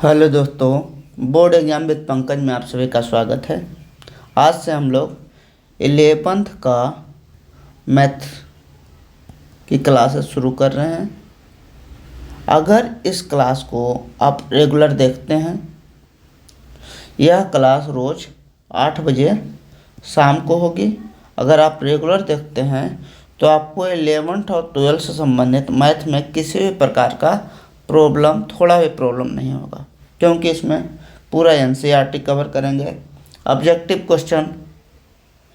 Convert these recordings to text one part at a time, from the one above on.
Hello दोस्तों, board exam with Pankaj में आप सभी का स्वागत है। आज से हम लोग 11th का मैथ की क्लासेस शुरू कर रहे हैं। अगर इस क्लास को आप रेगुलर देखते हैं, यह क्लास रोज़ 8 बजे शाम को होगी। अगर आप रेगुलर देखते हैं तो आपको 11th और 12th से संबंधित मैथ में किसी भी प्रकार का थोड़ा भी प्रॉब्लम नहीं होगा, क्योंकि इसमें पूरा एनसीईआरटी कवर करेंगे। ऑब्जेक्टिव क्वेश्चन,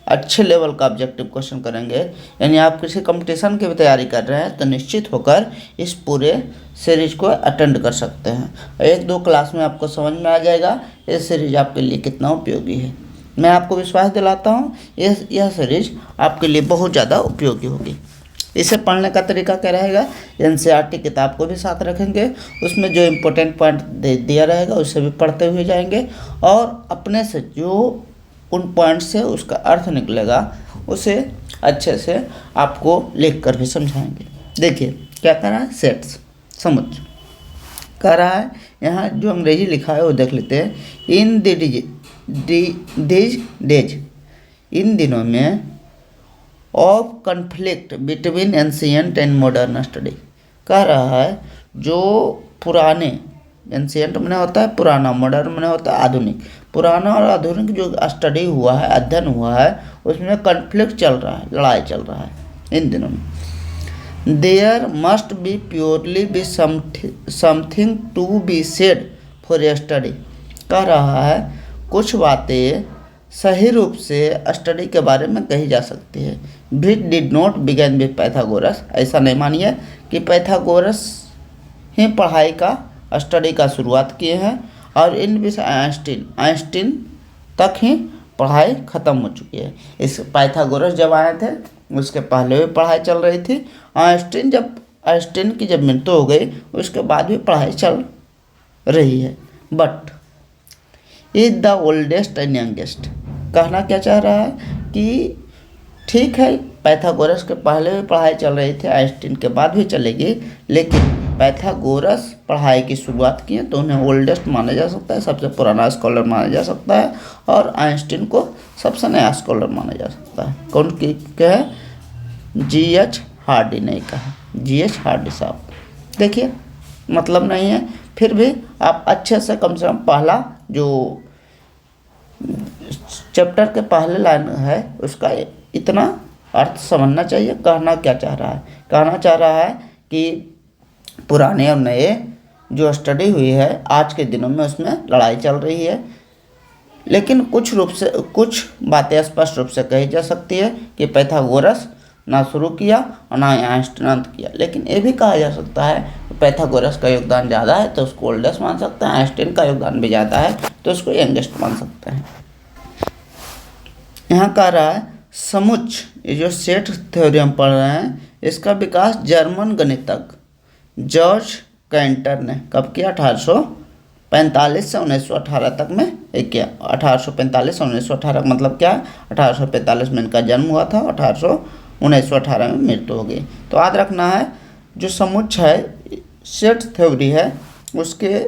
अच्छे लेवल का ऑब्जेक्टिव क्वेश्चन करेंगे। यानी आप किसी कंपटीशन की भी तैयारी कर रहे हैं तो निश्चित होकर इस पूरे सीरीज को अटेंड कर सकते हैं। 1-2 क्लास में आपको समझ में आ जाएगा ये सीरीज आपके लिए कितना उपयोगी है। मैं आपको विश्वास दिलाता हूँ यह सीरीज आपके लिए बहुत ज़्यादा उपयोगी होगी। इसे पढ़ने का तरीका क्या रहेगा? एनसीईआरटी किताब को भी साथ रखेंगे, उसमें जो इम्पोर्टेंट पॉइंट दिया रहेगा उसे भी पढ़ते हुए जाएंगे और अपने से जो उन पॉइंट से उसका अर्थ निकलेगा उसे अच्छे से आपको लिख कर भी समझाएंगे। देखिए क्या कर रहा है, सेट्स समझ कह रहा है। यहाँ जो अंग्रेजी लिखा है वो देख लेते हैं। इन दीज डेज, इन दिनों में, of conflict between ancient and modern study, कह रहा है जो पुराने, एंशियंट मैंने होता है पुराना, मॉडर्न मैंने होता है आधुनिक। पुराना और आधुनिक जो स्टडी हुआ है, अध्ययन हुआ है, उसमें कन्फ्लिक्ट चल रहा है, लड़ाई चल रहा है इन दिनों में। There must be purely be something to be said for a study, कह रहा है कुछ बातें सही रूप से स्टडी के बारे में कही जा सकती है। Which did not begin with Pythagoras, ऐसा नहीं मानिए कि पैथागोरस ही पढ़ाई का, स्टडी का शुरुआत किए हैं और इन विषय आइंस्टीन तक ही पढ़ाई ख़त्म हो चुकी है। इस पैथागोरस जब आए थे उसके पहले भी पढ़ाई चल रही थी। आइंस्टीन की जब मृत्यु हो गई उसके बाद भी पढ़ाई चल रही है। But is the oldest and youngest, कहना क्या चाह रहा है कि ठीक है पैथागोरस के पहले भी पढ़ाई चल रही थी, आइंस्टीन के बाद भी चलेगी, लेकिन पैथागोरस पढ़ाई की शुरुआत किए तो उन्हें ओल्डेस्ट माना जा सकता है, सबसे पुराना स्कॉलर माना जा सकता है, और आइंस्टीन को सबसे नया स्कॉलर माना जा सकता है। कौन की क्या है? G.H. हार्डी ने कहा, G.H. हार्डी साहब। देखिए मतलब नहीं है, फिर भी आप अच्छे से कम पहला जो चैप्टर के पहले लाइन है उसका इतना अर्थ समझना चाहिए। कहना क्या चाह रहा है? कहना चाह रहा है कि पुराने और नए जो स्टडी हुई है आज के दिनों में उसमें लड़ाई चल रही है, लेकिन कुछ बातें स्पष्ट रूप से कही जा सकती है कि पैथागोरस ना शुरू किया और ना आइंस्टीन अंत किया। लेकिन ये भी कहा जा सकता है कि पैथागोरस का योगदान ज़्यादा है तो उसको ओल्डेस्ट मान सकते हैं, आइंस्टीन का योगदान भी ज़्यादा है तो उसको यंगेस्ट मान सकते हैं। यहाँ कह रहा है समुच्च, ये जो सेट थ्योरी हम पढ़ रहे हैं इसका विकास जर्मन गणितज्ञ जॉर्ज कैंटर ने कब किया? 1845 से 1918 तक में किया। 1845 से 1918 का मतलब क्या है? 1845 में इनका जन्म हुआ था, 1918 में मृत्यु हो गई। तो याद रखना है जो समुच्च है, सेट थ्योरी है, उसके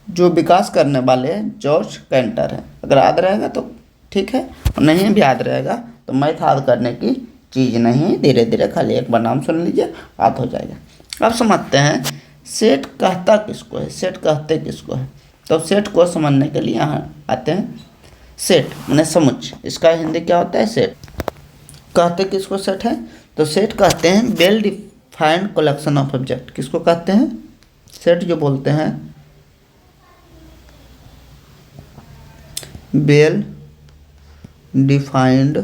जो विकास करने वाले जॉर्ज कैंटर है। अगर याद रहेगा तो ठीक है, और नहीं भी याद रहेगा तो मैथ याद करने की चीज़ नहीं, धीरे धीरे खाली एक बार नाम सुन लीजिए याद हो जाएगा। अब समझते हैं सेट कहता किसको है, सेट कहते किसको है। तो सेट को समझने के लिए यहाँ आते हैं। सेट माने समुच्च, इसका हिंदी क्या होता है? सेट। कहते किसको सेट है? तो सेट कहते हैं well defined collection of object. किसको कहते हैं? सेट जो बोलते हैं well defined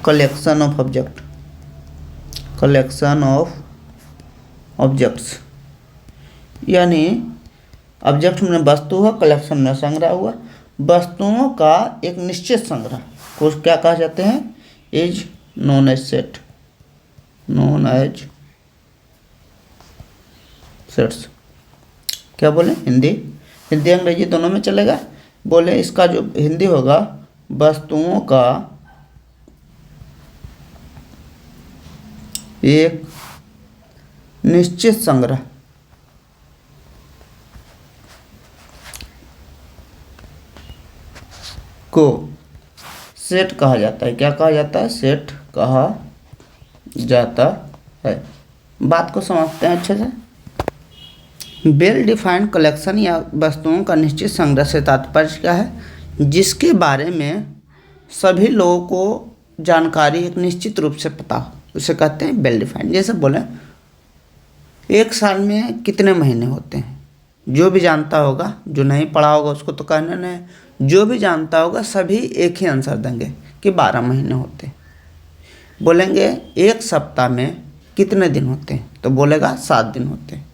collection of object, collection of objects, यानी ऑब्जेक्ट में वस्तु हुआ, कलेक्शन में संग्रह हुआ, वस्तुओं का एक निश्चित संग्रह को क्या कहा जाते हैं? Is known as set, known as sets. क्या बोले? हिंदी अंग्रेजी दोनों में चलेगा। बोले इसका जो हिंदी होगा वस्तुओं का एक निश्चित संग्रह, को सेट कहा जाता है। क्या कहा जाता है? सेट कहा जाता है। बात को समझते हैं अच्छे से। वेल डिफाइंड कलेक्शन या वस्तुओं का निश्चित संग्रह से तात्पर्य क्या है? जिसके बारे में सभी लोगों को जानकारी एक निश्चित रूप से पता हो, उसे कहते हैं वेल डिफाइंड। जैसे बोले एक साल में कितने महीने होते हैं, जो भी जानता होगा, जो नहीं पढ़ा होगा उसको तो कहना नहीं, जो भी जानता होगा सभी एक ही आंसर देंगे कि 12 महीने होते हैं। बोलेंगे एक सप्ताह में कितने दिन होते हैं, तो बोलेगा 7 दिन होते हैं।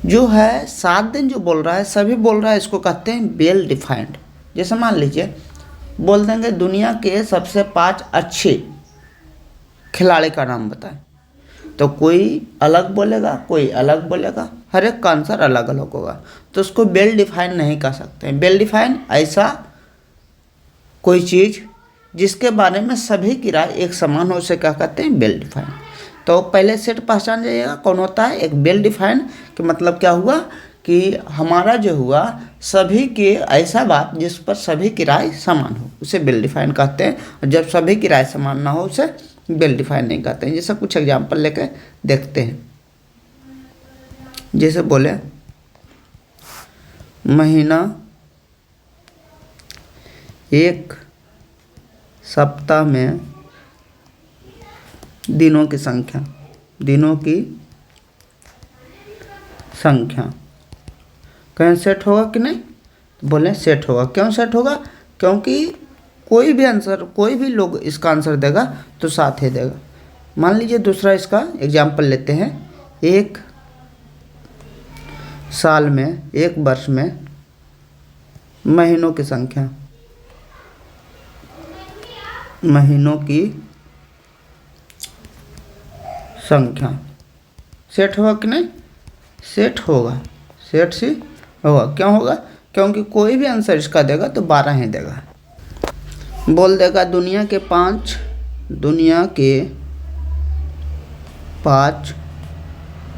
जो है 7 दिन जो बोल रहा है, सभी बोल रहा है, इसको कहते हैं वेल डिफाइंड। जैसे मान लीजिए बोल देंगे दुनिया के सबसे 5 अच्छे खिलाड़ी का नाम बताएं, तो कोई अलग बोलेगा, कोई अलग बोलेगा, हर एक का आंसर अलग अलग होगा, तो उसको वेल डिफाइंड नहीं कह सकते हैं। वेल डिफाइंड ऐसा कोई चीज़ जिसके बारे में सभी की राय एक समान हो, उसे क्या कहते हैं? Well defined. तो पहले सेट पहचान जाइएगा कौन होता है। एक वेल डिफाइंड कि मतलब क्या हुआ कि हमारा जो हुआ सभी के ऐसा बात जिस पर सभी की राय समान हो, उसे वेल डिफाइंड कहते हैं। और जब सभी की राय समान ना हो उसे वेल डिफाइंड नहीं कहते हैं। जैसे कुछ एग्जाम्पल लेकर देखते हैं। जैसे बोले महीना, एक सप्ताह में दिनों की संख्या, दिनों की संख्या कहीं सेट होगा कि नहीं? बोले सेट होगा। क्यों सेट होगा? क्योंकि कोई भी आंसर, कोई भी लोग इसका आंसर देगा तो साथ ही देगा। मान लीजिए दूसरा इसका एग्जाम्पल लेते हैं। एक साल में, एक वर्ष में महीनों की संख्या, महीनों की संख्या सेट होगा कि नहीं? सेट होगा, सेट सी होगा। क्यों होगा? क्योंकि कोई भी आंसर इसका देगा तो 12 ही देगा। बोल देगा दुनिया के 5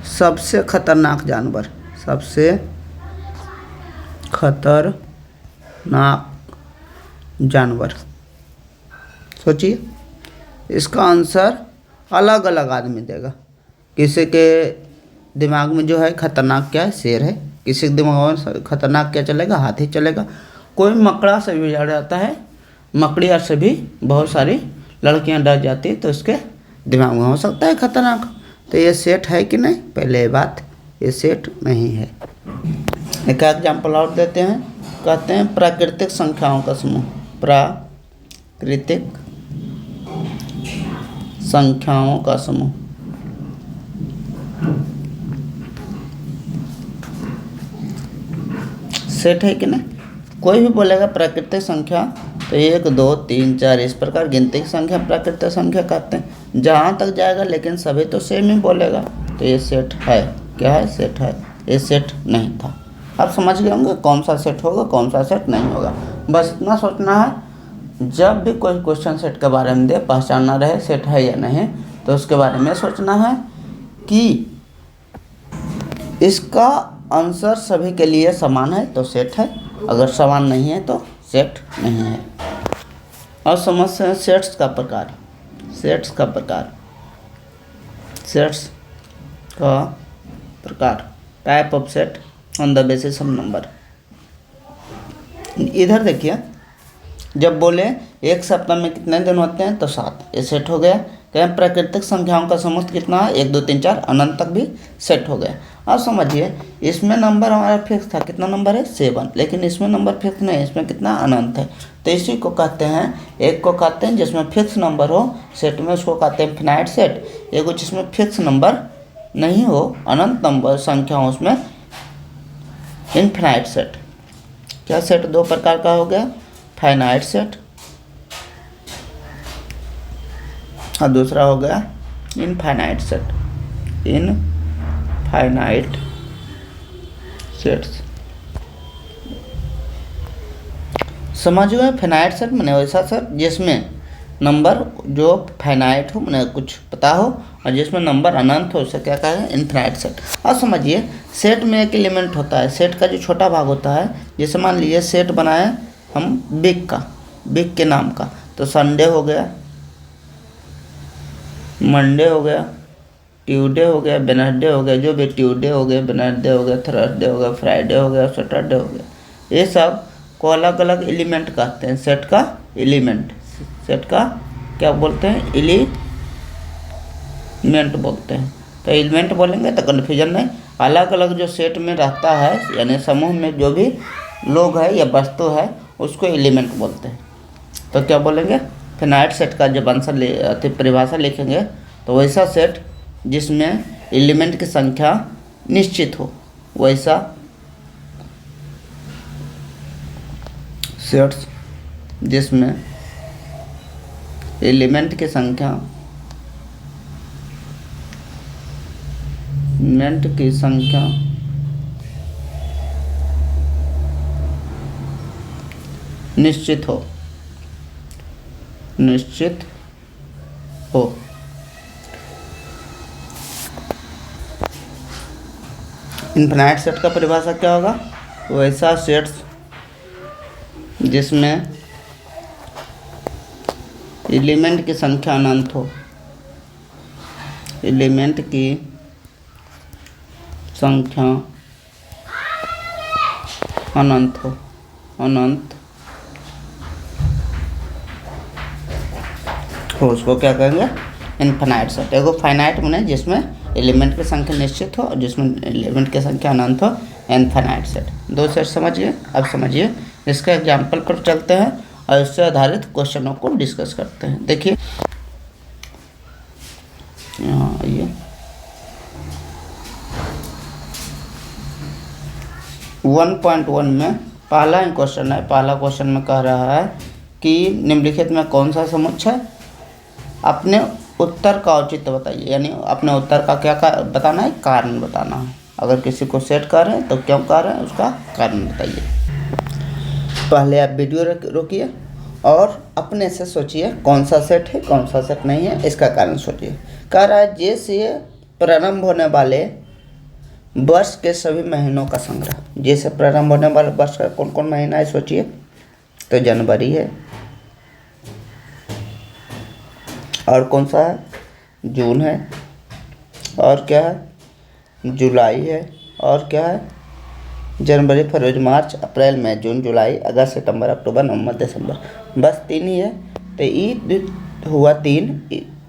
सबसे खतरनाक जानवर, सबसे खतरनाक जानवर। सोचिए, इसका आंसर अलग अलग आदमी देगा। किसी के दिमाग में जो है खतरनाक क्या है? शेर है। किसी के दिमाग में खतरनाक क्या चलेगा? हाथी चलेगा। कोई मकड़ा से भी डर जाता है, मकड़िया से भी बहुत सारी लड़कियां डर जाती है, तो उसके दिमाग में हो सकता है खतरनाक। तो ये सेट है कि नहीं? पहले ये बात, ये सेट नहीं है। एक एग्जाम्पल और देते हैं। कहते हैं प्राकृतिक संख्याओं का समूह, प्राकृतिक संख्याओं का समूह। सेट है कि नहीं? कोई भी बोलेगा प्राकृतिक संख्या तो 1 2 3 4 इस प्रकार गिनती की संख्या प्राकृतिक संख्या कहते हैं। जहाँ तक जाएगा लेकिन सभी तो सेम ही बोलेगा, तो ये सेट है। क्या है? सेट है। ये सेट नहीं था। आप समझ गए होंगे कौन सा सेट होगा, कौन सा सेट नहीं होगा। बस इतना सोचना है, जब भी कोई क्वेश्चन सेट के बारे में दे, पहचानना रहे सेट है या नहीं, तो उसके बारे में सोचना है कि इसका आंसर सभी के लिए समान है तो सेट है, अगर समान नहीं है तो सेट नहीं है। और समझते हैं सेट्स का प्रकार। सेट्स का प्रकार, सेट्स का प्रकार, type of set on the basis of number. इधर देखिए, जब बोले एक सप्ताह में कितने दिन होते हैं तो 7, ये सेट हो गया। कहें प्राकृतिक संख्याओं का समूह कितना है? 1 2 3 4 अनंत तक भी सेट हो गया। अब समझिए, इसमें नंबर हमारा फिक्स था, कितना नंबर है? 7, लेकिन इसमें नंबर फिक्स नहीं, इसमें कितना अनंत है। तो इसी को कहते हैं, एक को कहते हैं जिसमें फिक्स नंबर हो सेट में, उसको कहते हैं फिनाइट सेट। एक जिसमें फिक्स नंबर नहीं हो, अनंत नंबर संख्या हो, उसमें इनफिनाइट सेट। क्या सेट 2 प्रकार का हो गया? फाइनाइट सेट और दूसरा हो गया इनफाइनाइट सेट। इनफाइनाइट सेट्स समझ गए? फाइनाइट सेट मैंने वैसा सेट जिसमें नंबर जो फाइनाइट हो, मैंने कुछ पता हो, और जिसमें नंबर अनंत हो, उसे क्या कहें? Infinite set. अब समझिए, सेट में एक एलिमेंट होता है, सेट का जो छोटा भाग होता है। जैसे मान लीजिए सेट बनाए हम वीक के नाम का। तो संडे हो गया, मंडे हो गया, ट्यूसडे हो गया, वेडनेसडे हो गया, जो भी ट्यूसडे हो गया, वेडनेसडे हो गया, थर्सडे हो गया, फ्राइडे हो गया, सैटरडे हो गया, ये सब को अलग अलग एलिमेंट कहते हैं। सेट का एलिमेंट, सेट का क्या बोलते हैं? एलिमेंट बोलते हैं। तो एलिमेंट बोलेंगे तो कन्फ्यूजन नहीं। अलग अलग जो सेट में रहता है, यानी समूह में जो भी लोग है या वस्तु है, उसको एलिमेंट बोलते हैं। तो क्या बोलेंगे? फिनाइट सेट का जब आंसर परिभाषा लिखेंगे तो वैसा सेट जिसमें एलिमेंट की संख्या निश्चित हो, वैसा सेट्स जिसमें एलिमेंट की संख्या निश्चित हो इनफिनाइट सेट का परिभाषा क्या होगा? वैसा सेट्स जिसमें एलिमेंट की संख्या अनंत हो, एलिमेंट की संख्या अनंत हो, उसको क्या कहेंगे? Infinite set. एगो फाइनाइट माने जिसमें एलिमेंट की संख्या निश्चित हो और जिसमें एलिमेंट की संख्या अनंत हो, इनफिनाइट सेट। दो सेट समझिए। अब समझिए, इसके एग्जाम्पल पर चलते हैं और इससे आधारित क्वेश्चनों को डिस्कस करते हैं। देखिए यहाँ आइए, 1.1 में पहला ही क्वेश्चन है। पहला क्वेश्चन में कह रहा है कि निम्नलिखित में कौन सा समुच्चय, अपने उत्तर का औचित्य बताइए। यानी अपने उत्तर का क्या बताना है? कारण बताना है। अगर किसी को सेट कर रहे हैं तो क्यों कर रहे हैं, उसका कारण बताइए। पहले आप वीडियो रोकिए और अपने से सोचिए कौन सा सेट है, कौन सा सेट नहीं है, इसका कारण सोचिए। कह रहा है जैसे प्रारंभ होने वाले वर्ष के सभी महीनों का संग्रह। जैसे प्रारंभ होने वाले वर्ष का कौन कौन महीना है सोचिए। तो जनवरी है, और कौन सा है? जून है, और क्या है? जुलाई है, और क्या है? जनवरी, फरवरी, मार्च, अप्रैल, मई, जून, जुलाई, अगस्त, सितंबर, अक्टूबर, नवंबर, दिसंबर। बस 3 ही है। तो ये हुआ 3।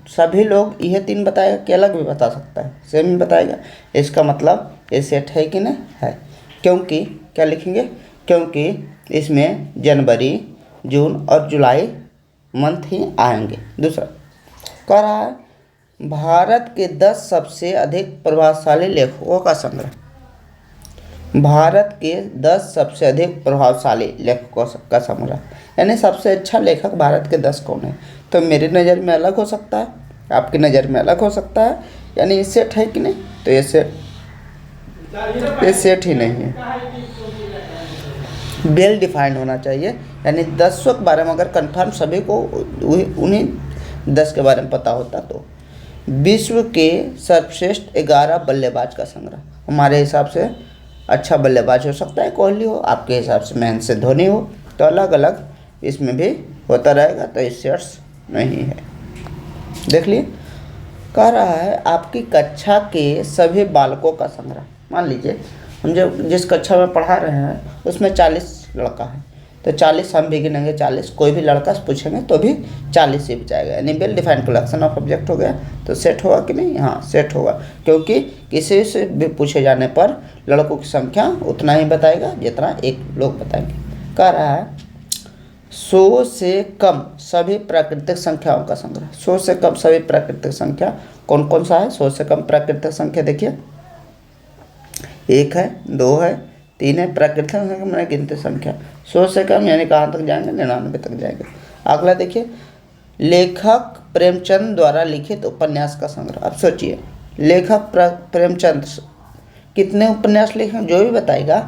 सभी लोग यह 3 बताएगा कि अलग भी बता सकता है? सेम ही बताएगा। इसका मतलब ये सेट है कि नहीं है? क्योंकि क्या लिखेंगे? क्योंकि इसमें जनवरी, जून और जुलाई मंथ ही आएंगे। दूसरा कह रहा है भारत के 10 सबसे अधिक प्रभावशाली लेखकों का संग्रह। भारत के 10 सबसे अधिक प्रभावशाली लेखकों का संग्रह, यानी सबसे अच्छा लेखक भारत के 10 कौन है? तो मेरी नज़र में अलग हो सकता है, आपकी नज़र में अलग हो सकता है। यानी ये सेट है कि नहीं? तो ये सेट ही नहीं है। वेल डिफाइंड होना चाहिए। यानी 10 के बारे में अगर कंफर्म सभी को उन्हीं 10 के बारे में पता होता तो। विश्व के सर्वश्रेष्ठ 11 बल्लेबाज का संग्रह। हमारे हिसाब से अच्छा बल्लेबाज हो सकता है कोहली हो, आपके हिसाब से महेंद्र सिंह धोनी हो। तो अलग अलग इसमें भी होता रहेगा। तो ये सेट्स नहीं है। देख लिए, कह रहा है आपकी कक्षा के सभी बालकों का संग्रह। मान लीजिए हम जिस कक्षा में पढ़ा रहे हैं उसमें 40 लड़का है, तो 40 हम भी गिनेंगे। 40 कोई भी लड़का से पूछेंगे तो भी 40 ही बचाएगा। यानी well defined collection of object हो गया। तो सेट होगा कि नहीं? हाँ, सेट होगा, क्योंकि किसी से भी पूछे जाने पर लड़कों की संख्या उतना ही बताएगा जितना एक लोग बताएंगे। कह रहा है 100 से कम सभी प्राकृतिक संख्याओं का संग्रह। 100 से कम सभी प्राकृतिक संख्या कौन कौन सा है? 100 से कम प्राकृतिक संख्या देखिए, 1 है, 2 है, 3 है। प्राकृतिक संख्या मैंने गिनती संख्या। 100 से कम यानी कहाँ तक जाएंगे? 99 तक जाएंगे। अगला देखिए, लेखक प्रेमचंद द्वारा लिखित उपन्यास का संग्रह। अब सोचिए, लेखक प्रेमचंद कितने उपन्यास लिखे, जो भी बताएगा।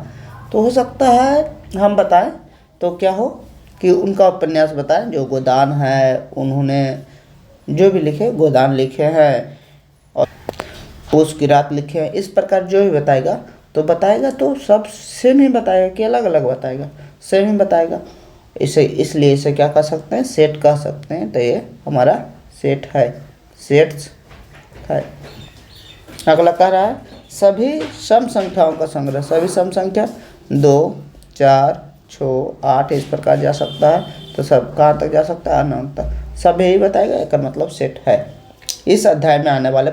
तो हो सकता है हम बताएं तो क्या हो कि उनका उपन्यास बताएं। जो गोदान है, उन्होंने जो भी लिखे, गोदान लिखे हैं और पूस की रात लिखे हैं। इस प्रकार जो भी बताएगा तो सब सेम ही बताएगा कि अलग अलग बताएगा? सेम ही बताएगा। इसे इसलिए इसे क्या कह सकते हैं, सेट कह सकते हैं। तो ये हमारा सेट है, सेट्स है। अगला कह रहा है सभी सम संख्याओं का संग्रह। सभी सम संख्या 2, 4, 6, 8 इस प्रकार जा सकता है। तो सब कहाँ तक जा सकता है, अनंत तक। सब यही बताएगा, इसका मतलब सेट है। इस अध्याय में आने वाले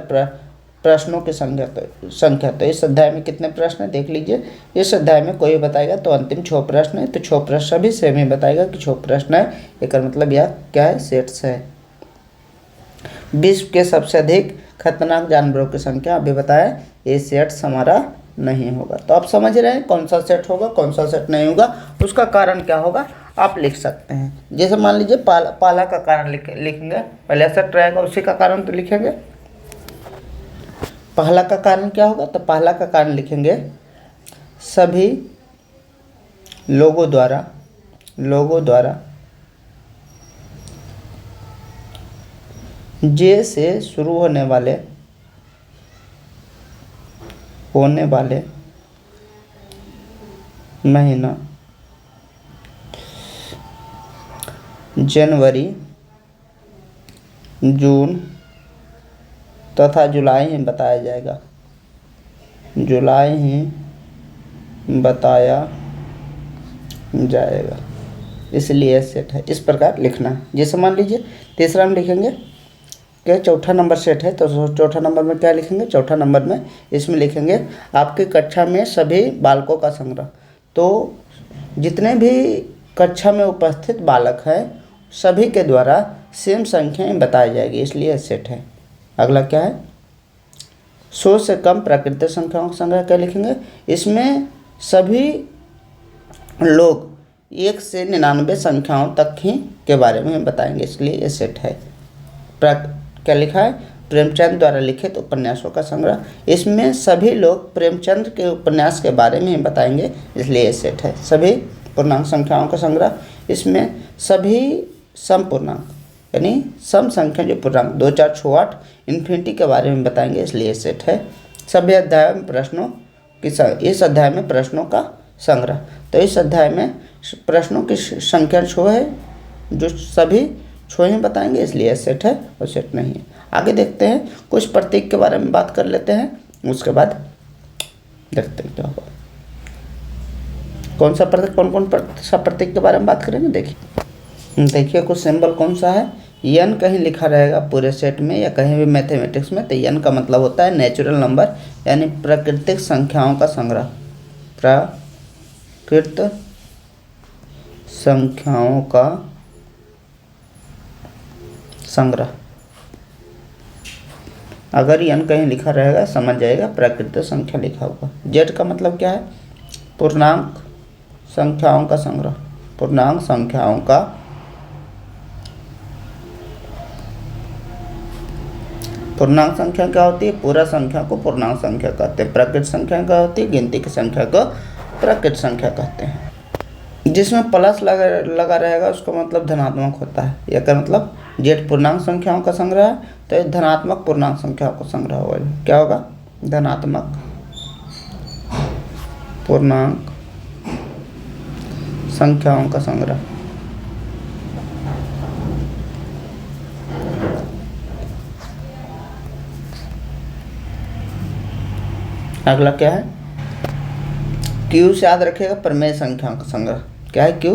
प्रश्नों की संख्या तो इस अध्याय में कितने प्रश्न है देख लीजिए। इस अध्याय में कोई बताएगा तो अंतिम 6 प्रश्न है। तो 6 प्रश्न सभी सेम ही बताएगा कि 6 प्रश्न है। इसका मतलब यह क्या है, सेट्स है। विश्व के सबसे अधिक खतरनाक जानवरों की संख्या अभी बताया, ये सेट्स हमारा नहीं होगा। तो आप समझ रहे हैं कौन सा सेट होगा, कौन सा सेट नहीं होगा, उसका कारण क्या होगा आप लिख सकते हैं। जैसे मान लीजिए पाला का कारण लिखेंगे, पहले सेट रहेगा उसी का कारण तो लिखेंगे। पहला का कारण क्या होगा, तो पहला का कारण लिखेंगे सभी लोगों द्वारा जे से शुरू होने वाले महीना जनवरी, जून तथा जुलाई ही बताया जाएगा, इसलिए सेट है। इस प्रकार लिखना है। जैसे मान लीजिए तीसरा में लिखेंगे क्या, चौथा नंबर सेट है। तो चौथा नंबर में क्या लिखेंगे, चौथा नंबर में इसमें लिखेंगे आपकी कक्षा में सभी बालकों का संग्रह। तो जितने भी कक्षा में उपस्थित बालक हैं सभी के द्वारा सेम संख्याएं बताई जाएगी, इसलिए सेट है। अगला क्या है, 100 से कम प्राकृतिक संख्याओं का संग्रह। क्या लिखेंगे, इसमें सभी लोग 1 से 99 संख्याओं तक ही के बारे में बताएंगे, इसलिए ये सेट है। क्या लिखा है, प्रेमचंद द्वारा लिखित उपन्यासों का संग्रह। इसमें सभी लोग प्रेमचंद के उपन्यास के बारे में बताएंगे, इसलिए ये सेट है। सभी पूर्णांक संख्याओं का संग्रह, इसमें सभी सम पूर्णांक यानी सम संख्या जो पूर्णांक 2, 4, 6, 8 इन्फिनिटी के बारे में बताएंगे, इसलिए सेट है। सभी अध्याय में इस अध्याय में प्रश्नों का संग्रह। तो इस अध्याय में प्रश्नों की संख्या 6 है, जो सभी 6 ही बताएंगे, इसलिए सेट है और सेट नहीं है। आगे देखते हैं, कुछ प्रतीक के बारे में बात कर लेते हैं, उसके बाद देखते हैं क्या होगा। कौन सा प्रतीक के बारे में बात करेंगे। देखिए कुछ सिंबल कौन सा है, एन कहीं लिखा रहेगा पूरे सेट में या कहीं भी मैथमेटिक्स में, तो एन का मतलब होता है नेचुरल नंबर यानी प्राकृतिक संख्याओं का संग्रह। प्राकृत संख्याओं का संग्रह। अगर एन कहीं लिखा रहेगा समझ जाएगा प्राकृतिक संख्या लिखा होगा। जेड का मतलब क्या है, पूर्णांक संख्याओं का संग्रह। पूर्णांक संख्याओं का पूर्णांक संख्या क्या होती है, पूरा संख्या को पूर्णांक संख्या कहते हैं। प्राकृत संख्या क्या होती है, गिनती की संख्या को प्राकृत संख्या कहते हैं। जिसमें प्लस लगा रहेगा उसका मतलब धनात्मक होता है। यह का मतलब जेड पूर्णांक संख्याओं का संग्रह है, तो धनात्मक पूर्णांक संख्याओं का संग्रह होगा। क्या होगा, धनात्मक पूर्णांक संख्याओं का संग्रह। अगला क्या है, क्यू से याद रखिएगा प्रमेय संख्याओं का संग्रह। क्या है क्यू,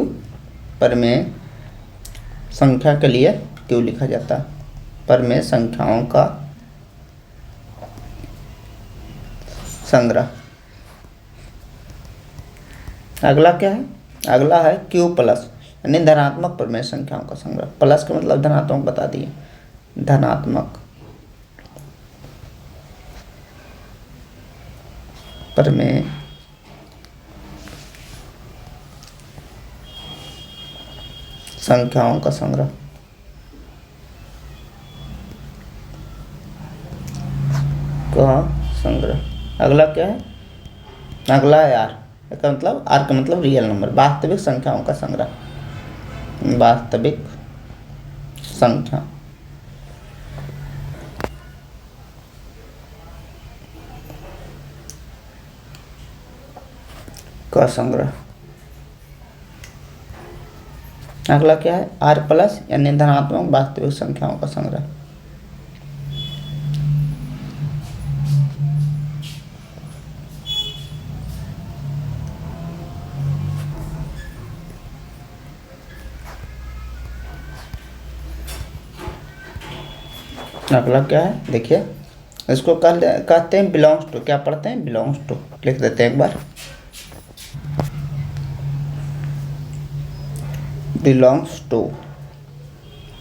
प्रमेय संख्या के लिए क्यू लिखा जाता है, प्रमेय संख्याओं का संग्रह। अगला क्या है, अगला है क्यू प्लस यानी धनात्मक प्रमेय संख्याओं का संग्रह। प्लस का मतलब धनात्मक बता दिए, धनात्मक प्रमेय संख्याओं का संग्रह। संग्रह। अगला क्या है, अगला है आर। इसका मतलब आर का मतलब रियल नंबर, वास्तविक संख्याओं का संग्रह। वास्तविक संख्या का संग्रह। अगला क्या है, r प्लस यानी धनात्मक वास्तविक संख्याओं का संग्रह। अगला क्या है, देखिए इसको कहते हैं बिलोंग्स टू। क्या पढ़ते हैं, बिलोंग्स टू। लिख देते हैं एक बार, बिलोंग्स टू।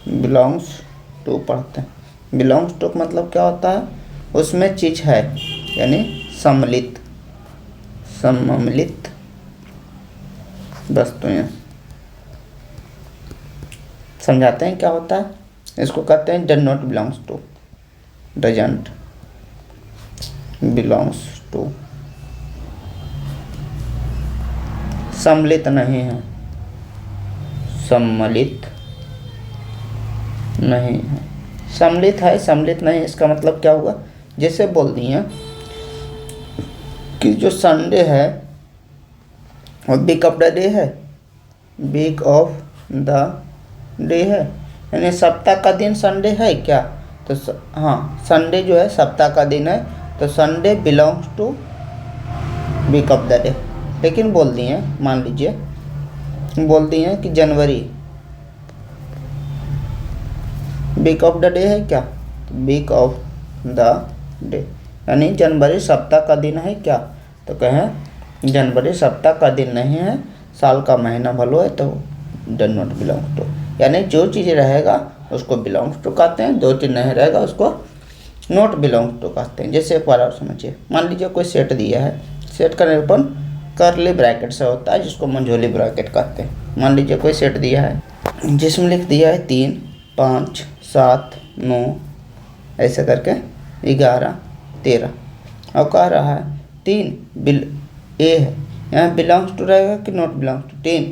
बिलोंग्स टू पढ़ते हैं। बिलोंग्स टू का मतलब क्या होता है, उसमें चीज है यानी सम्मिलित, सम्मिलित वस्तुएं। समझाते हैं क्या होता है, इसको कहते हैं does not belongs to, doesn't belongs to. सम्मिलित नहीं है, सम्मिलित नहीं है। सम्मिलित है, सम्मिलित नहीं, इसका मतलब क्या हुआ, जैसे बोल दिए कि जो संडे है और वीक ऑफ द डे है, वीक ऑफ द डे है यानी सप्ताह का दिन संडे है क्या, तो हाँ संडे जो है सप्ताह का दिन है, तो Sunday belongs to week of the day. लेकिन बोल दिए, मान लीजिए बोल दिए कि January week of the day है क्या, वीक ऑफ द डे यानी जनवरी सप्ताह का दिन है क्या, तो कहें जनवरी सप्ताह का दिन नहीं है, साल का महीना भलो है, तो डज नॉट बिलोंग टू। यानी जो चीज़ रहेगा उसको बिलोंग्स टू कहते हैं, जो चीज़ नहीं रहेगा उसको नॉट बिलोंग्स टू कहते हैं। जैसे एक बार और समझिए, मान लीजिए कोई सेट दिया है, सेट का निरूपण करली ब्रैकेट से होता है जिसको मंझोली ब्रैकेट कहते हैं। मान लीजिए कोई सेट दिया है जिसमें लिख दिया है 3, 5, 7, 9 ऐसे करके 11, 13 और कह रहा है 3 ए है, यहाँ बिलोंग्स टू रहेगा कि नॉट बिलोंग्स टू, 3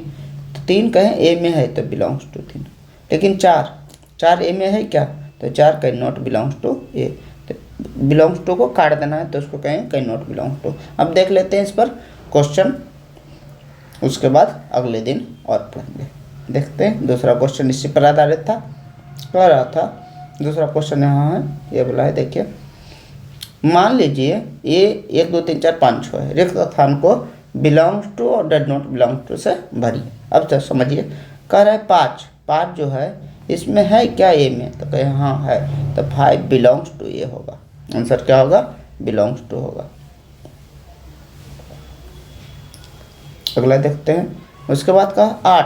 तो 3 कहें ए में है तो बिलोंग्स टू 3। लेकिन 4 ए में है क्या, तो 4 कहीं नॉट बिलोंग्स टू ए, तो बिलोंग्स टू को काट देना है तो उसको कहें कहीं नॉट बिलोंग्स टू। अब देख लेते हैं इस पर क्वेश्चन, उसके बाद अगले दिन और पढ़ेंगे। देखते हैं दूसरा क्वेश्चन इसी पर आधारित था, कह रहा था दूसरा क्वेश्चन यहाँ है, ये बोला है देखिए, मान लीजिए ये 1 2 3 4 5 6 है, रिक्त स्थान को बिलोंग्स टू और डज नॉट बिलोंग्स टू से भरिए। अब तो समझिए, कह रहा है 5 जो है इसमें है क्या ए में, तो कहे हाँ है, तो 5 बिलोंग्स टू ए होगा। आंसर क्या होगा, बिलोंग्स टू होगा। अगला देखते हैं, उसके बाद कहा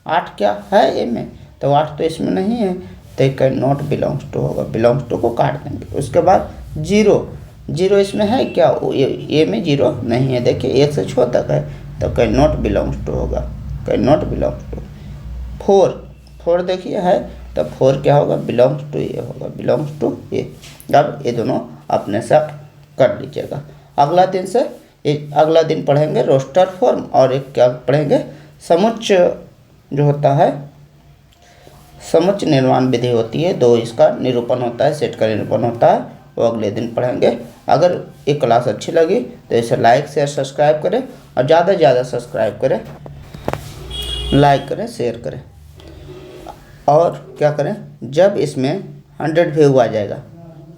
8 क्या है ए में, तो 8 तो इसमें नहीं है, तो कहीं नॉट बिलोंग्स टू होगा, बिलोंग्स टू को काट देंगे। उसके बाद 0 इसमें है क्या, ए में 0 नहीं है, देखिए 1 से 6 तक है, तो कहीं नॉट बिलोंग्स टू होगा, कहीं नॉट बिलोंग्स टू। 4 देखिए है, तो 4 क्या होगा, बिलोंग्स टू ए होगा, बिलोंग्स टू ए। अब ये दोनों अपने से आप कर लीजिएगा। अगला दिन पढ़ेंगे रोस्टर फॉर्म, और एक क्या पढ़ेंगे, समुच्च जो होता है, समुच्च निर्माण विधि होती है, 2 इसका निरूपण होता है, सेट का निरूपण होता है, वो अगले दिन पढ़ेंगे। अगर ये क्लास अच्छी लगी तो इसे लाइक शेयर सब्सक्राइब करें, और ज़्यादा से ज़्यादा सब्सक्राइब करें, लाइक करें, शेयर करें, और क्या करें, जब इसमें 100 व्यू आ जाएगा,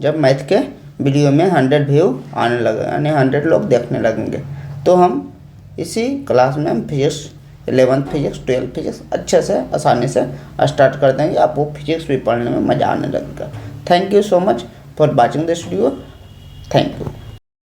जब मैथ के वीडियो में 100 व्यू आने लगे यानी 100 लोग देखने लगेंगे, तो हम इसी क्लास में हम physics 11th physics 12th physics अच्छे से आसानी से स्टार्ट कर देंगे, आपको फिजिक्स भी पढ़ने में मज़ा आने लगेगा। Thank you so much for watching this video, thank you.